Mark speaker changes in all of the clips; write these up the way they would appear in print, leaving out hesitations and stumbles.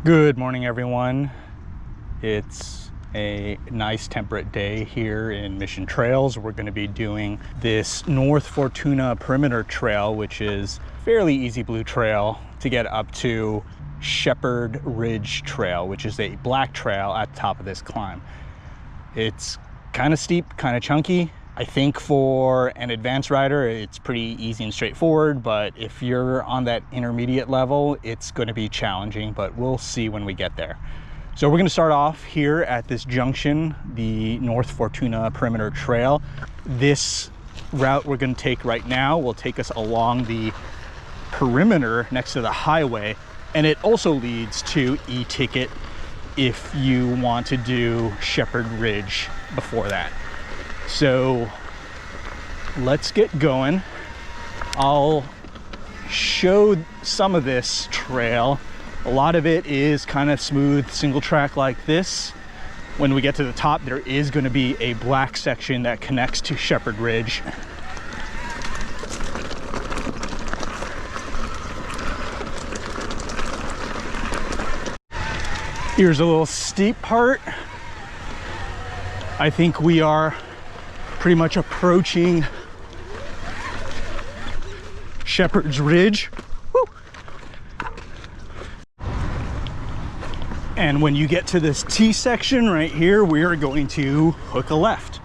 Speaker 1: Good morning, everyone. It's a nice temperate day here in Mission Trails. We're going to be doing this North Fortuna Perimeter Trail, which is fairly easy blue trail to get up to Shepherd Ridge Trail, which is a black trail at the top of this climb. It's kind of steep, kind of chunky. I think for an advanced rider, it's pretty easy and straightforward, but if you're on that intermediate level, it's going to be challenging, but we'll see when we get there. So we're going to start off here at this junction, the North Fortuna Perimeter Trail. This route we're going to take right now will take us along the perimeter next to the highway, and it also leads to e-ticket if you want to do Shepherd Ridge before that. So let's get going. I'll show some of this trail. A lot of it is kind of smooth single track like this. When we get to the top, there is going to be a black section that connects to Shepherd Ridge. Here's a little steep part. I think we are pretty much approaching Shepherd's Ridge. Woo! And when you get to this T section right here, we are going to hook a left.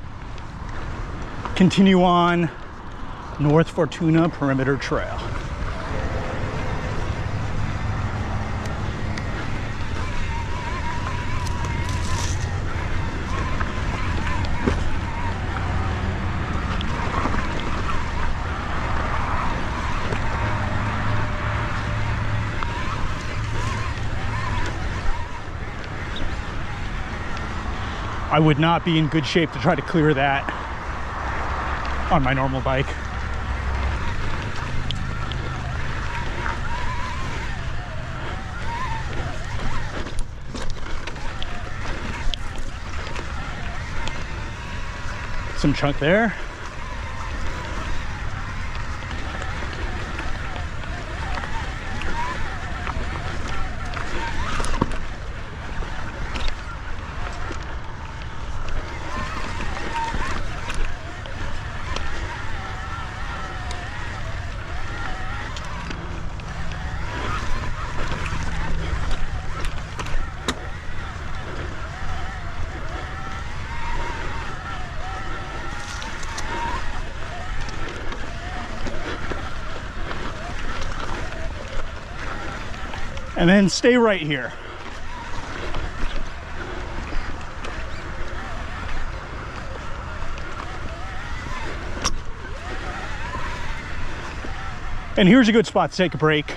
Speaker 1: Continue on North Fortuna Perimeter Trail. I would not be in good shape to try to clear that on my normal bike. Some chunk there. And then stay right here. And here's a good spot to take a break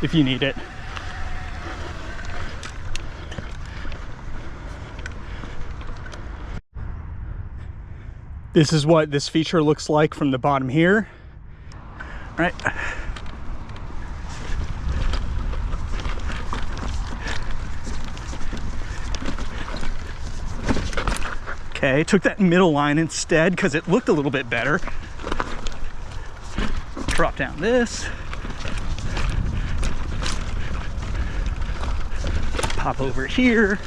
Speaker 1: if you need it. This is what this feature looks like from the bottom here. All right. Okay, took that middle line instead because it looked a little bit better. Drop down this. Pop over here.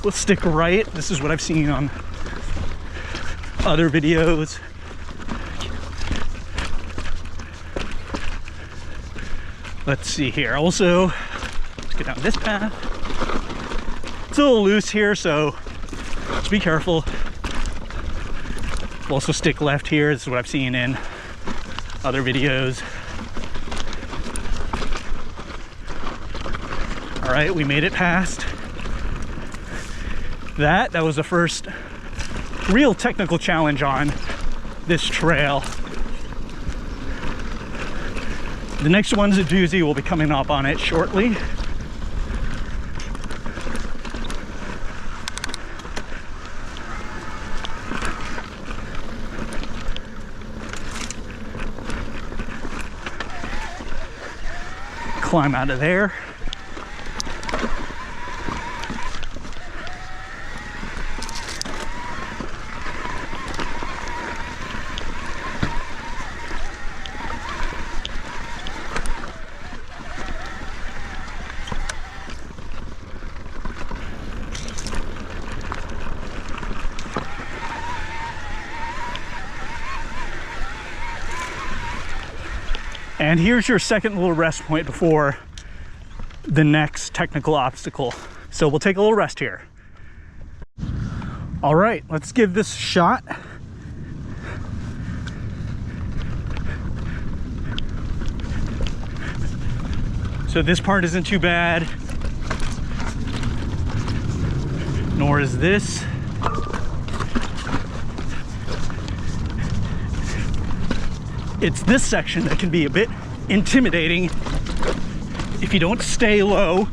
Speaker 1: We'll stick right. This is what I've seen on other videos. Let's see here. Also, let's get down this path. It's a little loose here, so just be careful. We'll also stick left here. This is what I've seen in other videos. All right, we made it past that. That was the first real technical challenge on this trail. The next one's a doozy. We'll be coming up on it shortly. Climb out of there. And here's your second little rest point before the next technical obstacle. So we'll take a little rest here. All right, let's give this a shot. So this part isn't too bad, nor is this. It's this section that can be a bit intimidating if you don't stay low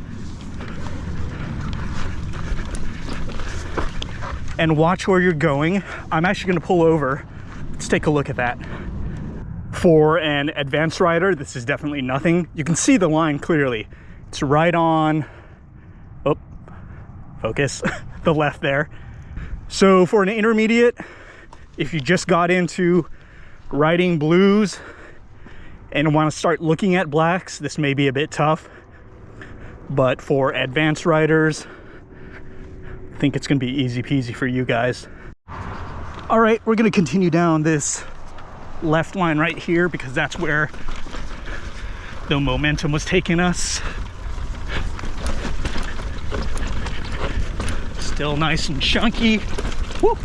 Speaker 1: and watch where you're going. I'm actually going to pull over. Let's take a look at that. For an advanced rider, this is definitely nothing. You can see the line clearly. It's right on, oh, focus, the left there. So for an intermediate, if you just got into riding blues and want to start looking at blacks, this may be a bit tough. But for advanced riders, I think it's going to be easy peasy for you guys. All right, we're going to continue down this left line right here because that's where the momentum was taking us. Still nice and chunky. Woo.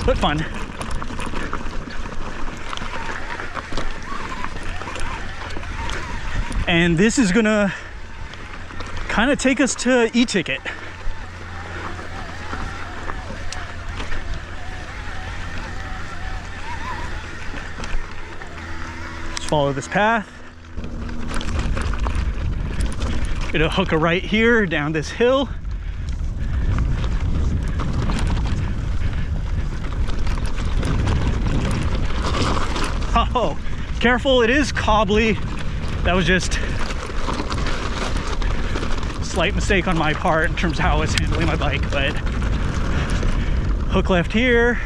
Speaker 1: But fun. And this is gonna kind of take us to e-ticket. Just follow this path. Gonna hook a right here down this hill. Oh, careful, it is cobbly. That was just a slight mistake on my part in terms of how I was handling my bike, but hook left here,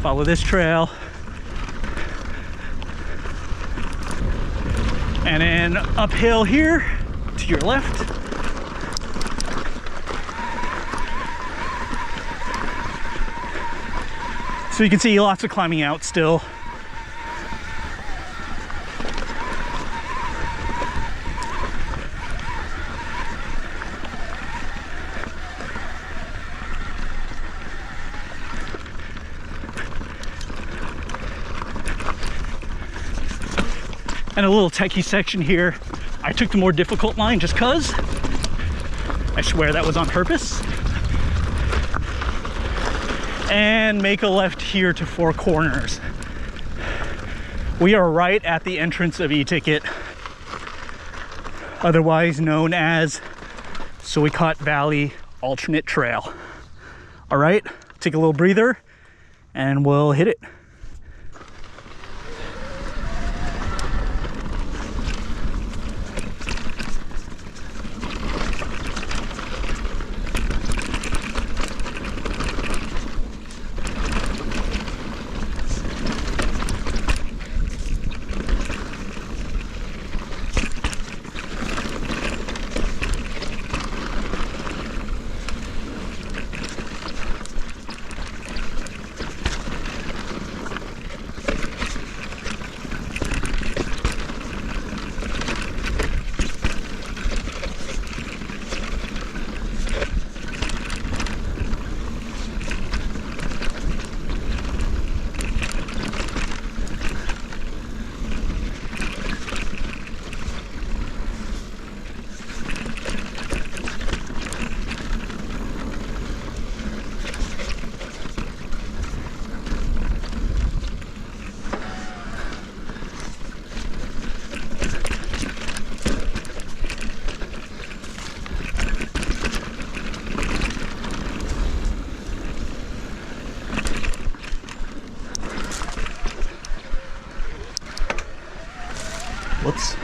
Speaker 1: follow this trail, and then uphill here to your left. So you can see lots of climbing out still. And a little techie section here. I took the more difficult line just cause. I swear that was on purpose. And make a left here to Four Corners. We are right at the entrance of e-ticket, otherwise known as Suicot Valley Alternate Trail. All right, take a little breather and we'll hit it. Whoops.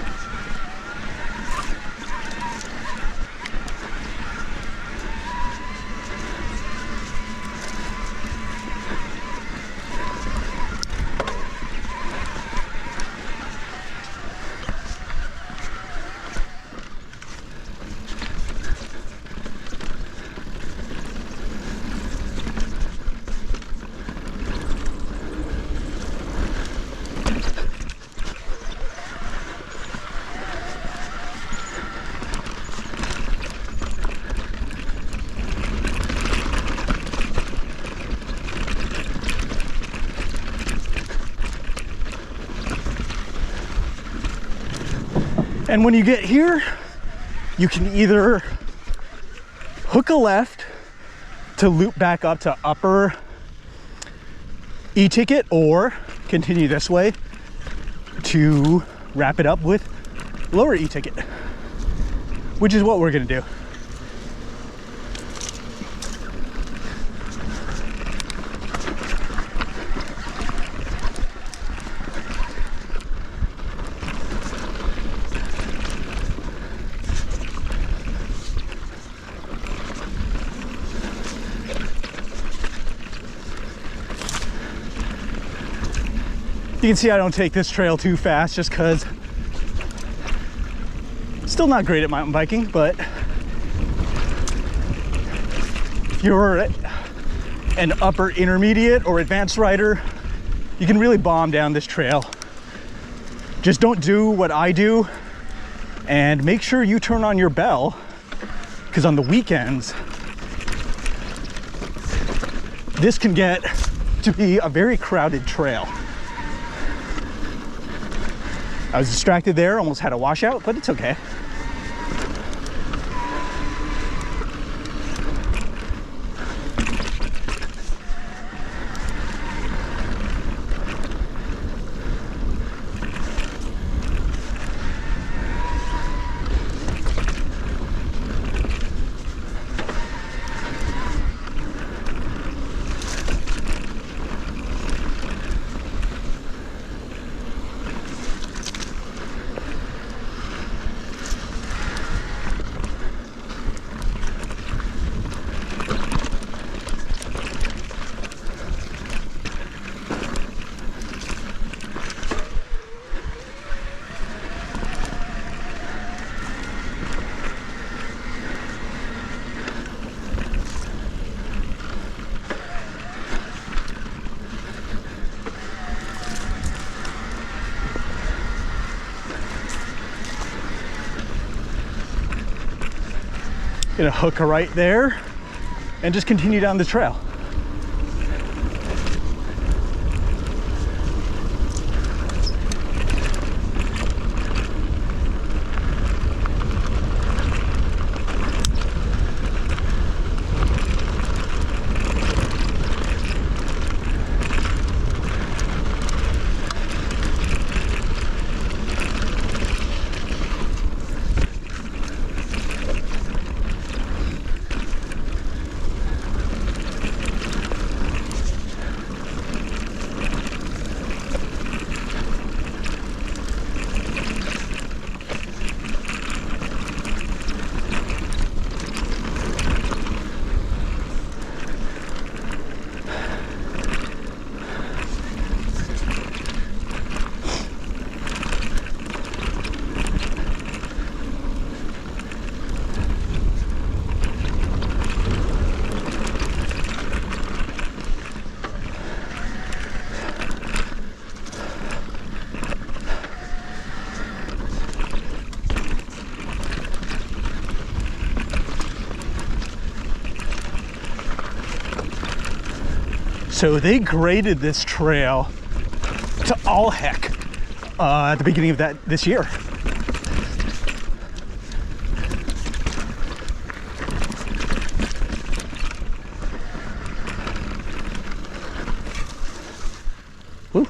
Speaker 1: And when you get here, you can either hook a left to loop back up to upper e-ticket, or continue this way to wrap it up with lower e-ticket, which is what we're gonna do. You can see I don't take this trail too fast just because still not great at mountain biking, but if you're an upper intermediate or advanced rider, you can really bomb down this trail. Just don't do what I do, and make sure you turn on your bell, because on the weekends, this can get to be a very crowded trail. I was distracted there, almost had a washout, but it's okay. Gonna hook a right there and just continue down the trail. So they graded this trail to all heck at the beginning of this year. Woo.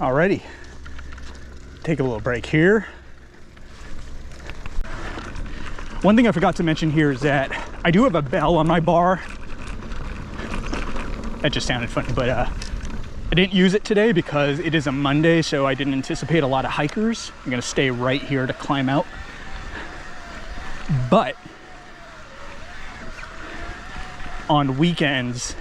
Speaker 1: Alrighty, take a little break here. One thing I forgot to mention here is that I do have a bell on my bar. That just sounded funny, but I didn't use it today because it is a Monday, so I didn't anticipate a lot of hikers. I'm gonna stay right here to climb out. But on weekends,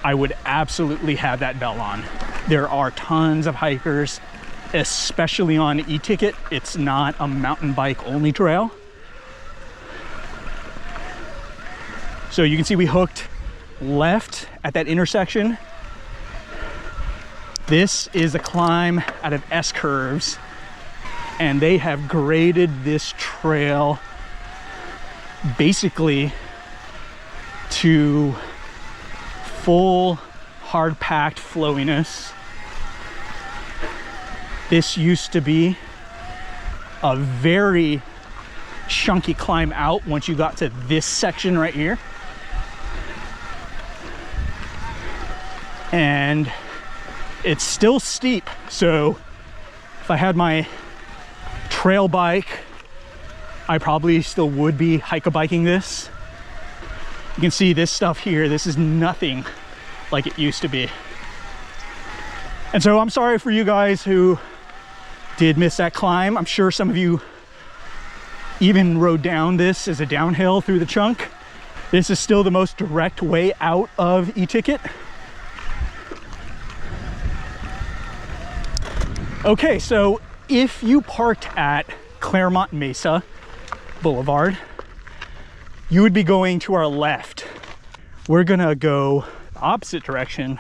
Speaker 1: I would absolutely have that bell on. There are tons of hikers, especially on e-ticket. It's not a mountain bike only trail. So you can see we hooked left at that intersection. This is a climb out of S curves, and they have graded this trail basically to full hard packed flowiness. This used to be a very chunky climb out once you got to this section right here. And it's still steep, so if I had my trail bike, I probably still would be hike-a-biking this. You can see this stuff here, this is nothing like it used to be. And so I'm sorry for you guys who did miss that climb. I'm sure some of you even rode down this as a downhill through the chunk. This is still the most direct way out of e-ticket. Okay, so if you parked at Claremont Mesa Boulevard, you would be going to our left. We're gonna go the opposite direction,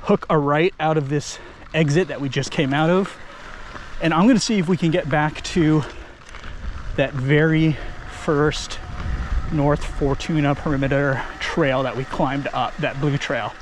Speaker 1: hook a right out of this exit that we just came out of, and I'm gonna see if we can get back to that very first North Fortuna perimeter trail that we climbed up, that blue trail.